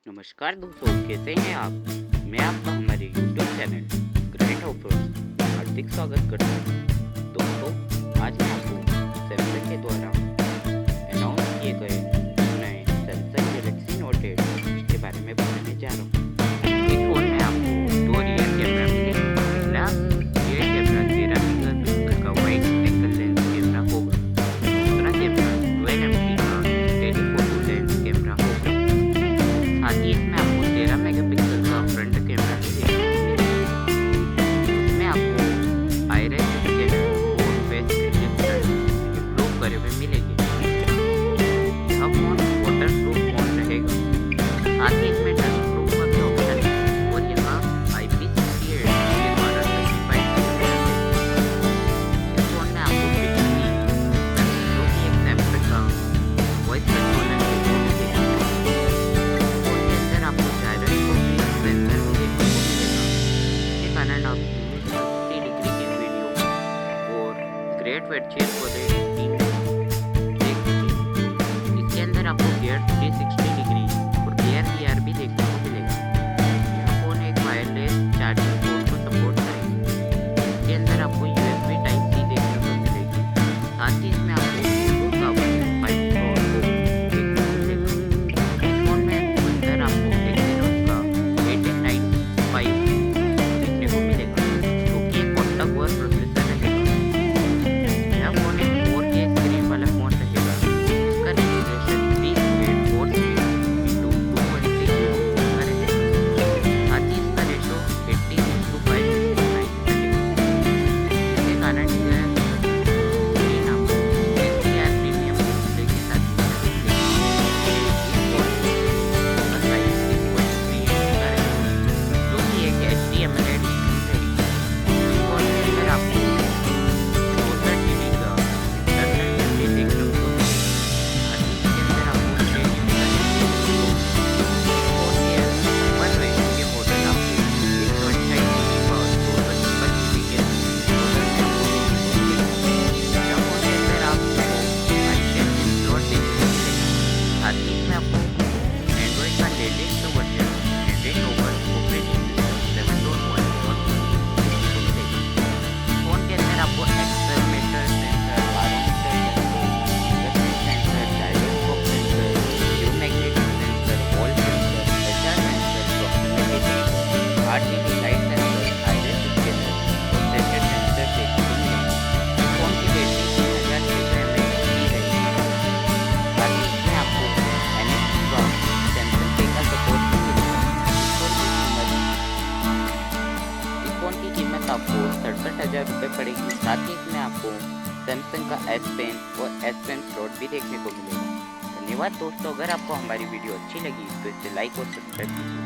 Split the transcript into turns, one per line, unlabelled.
नमस्कार दोस्तों, कैसे हैं आप? मैं आपका हमारे YouTube चैनल ग्रेट ऑफर्स हार्दिक स्वागत करता हूँ। दोस्तों, आज मैं आपको सैमसंग के द्वारा अनाउंस किए गए नए सैमसंग गैलेक्सी नोट 8 के बारे में बताने जा रहा हूँ। इस फ़ोन में आपको दो रियर कैमरा मिलेगा। पहला रियर कैमरा 13 मेगापिक्सल का वाइड सिंगल लेंस कैमरा होगा। दूसरा कैमरा 12 MP का टेलीफोटो लेंस कैमरा होगा। साथ ही इसमें आपको 13 मेगापिक्सल का फ्रंट कैमरा मिलेगा। इसमें आपको आइरिस स्कैनर और फेस रिकग्निशन इम्प्रूव करे हुए मिलेंगे। यह फ़ोन वाटरप्रूफ फ़ोन रहेगा। साथ ही इसमें डस्ट प्रूफ का भी ऑप्शन है और यह IP68 के द्वारा सर्टिफाइड किया गया है। इस फ़ोन में आपको जो कि एक सैमसंग का वॉइस कंट्रोलर है वो मिलेगा। फ़ोन के अंदर आपको जायरोस्कोपिक सेंसर भी देखने को मिलेगा, जिसके कारण आप 360 डिग्री की वीडियो और ग्रेट वेडजेट को देख सकेंगे। इसके अंदर आपको गियर 360 डिग्री और गियर VR भी देखने को मिलेगा। यह फ़ोन एक वायरलेस चार्जिंग पोर्ट को सपोर्ट करेगा। इसके अंदर आपको USB Type-C देखने को मिलेगी। साथ ही इसमें आपको ब्लूटूथ का वर्जन 5.0 देखने को मिलेगा। इस फ़ोन में अंदर आपको Exynos का 1895 देखने को मिलेगा, जो कि एक ऑक्टा कोर प्रोसेसर रहेगा। यह फ़ोन एक 4K स्क्रीन वाला फ़ोन रहेगा। इसका रेज़ोल्यूशन 3.4 का रहेगा। साथ ही इसका रेशो 18:5:9 रहेगा, जिसके कारण यह स्क्रीन आपको HDR प्रीमियम डिस्प्ले के साथ मिलेगी। इस फ़ोन का साइज 6.3 इंच का रहेगा, जो कि एक HD AMOLED स्क्रीन रहेगी। इस फ़ोन के अंदर आपको 64 GB का इंटरनल मेमोरी देखने को मिलेगा। साथ ही इसके अंदर आपको 6 GB का इस फ़ोन के वन वेरिएंट के मॉडल आपको 128 GB का और 256 GB के मॉडल देखने को मिलेगा। यह फ़ोन के अंदर आपको 510 सिम स्लॉट देखने को मिलेगा। साथ ही इसमें आपको एंड्रॉइड का latest version Android operating system 7.1 देखने को मिलेगा। फ़ोन के अंदर आपको accelerometer sensor, barometer sensor, fingerprint sensor, gyroscope sensor, geomagnetic sensor, wall sensor, HR sensor, proximity sensor, RGB light sensor, iris scanner और प्रेशर सेंसर देखने को मिलेगा। फ़ोन की बैटरी 3600 mAh की रहेगी। साथ ही इसमें आपको NFC का सैमसंग पे का सपोर्ट भी मिलेगा। इस फ़ोन की कीमत आपको 67,000 रुपये पड़ेगी। साथ ही इसमें आपको सैमसंग का S Pen और S Pen स्लॉट भी देखने को मिलेगा। धन्यवाद दोस्तों, अगर आपको हमारी वीडियो अच्छी लगी तो इसे लाइक और सब्सक्राइब कीजिए।